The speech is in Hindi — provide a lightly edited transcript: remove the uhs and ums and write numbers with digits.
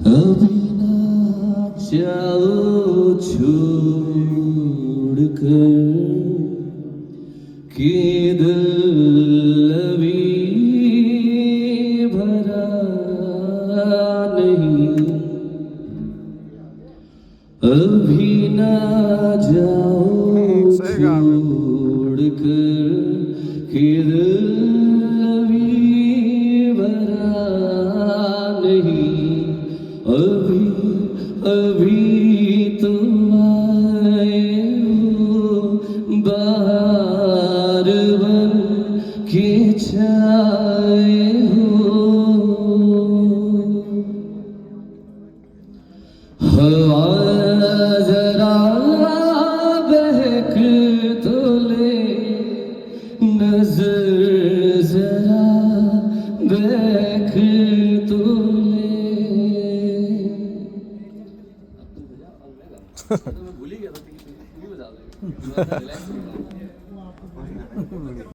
अभी ना जाओ छोड़ कर कि दिल अभी भरा नहीं। अभी ना जाओ छोड़ कर कि दिल अभी भरा नहीं। अभी अभी तो आए हो बाहर बन के छाए हो। हवा जरा बहक तो ले, नजर जरा बहक तो ले।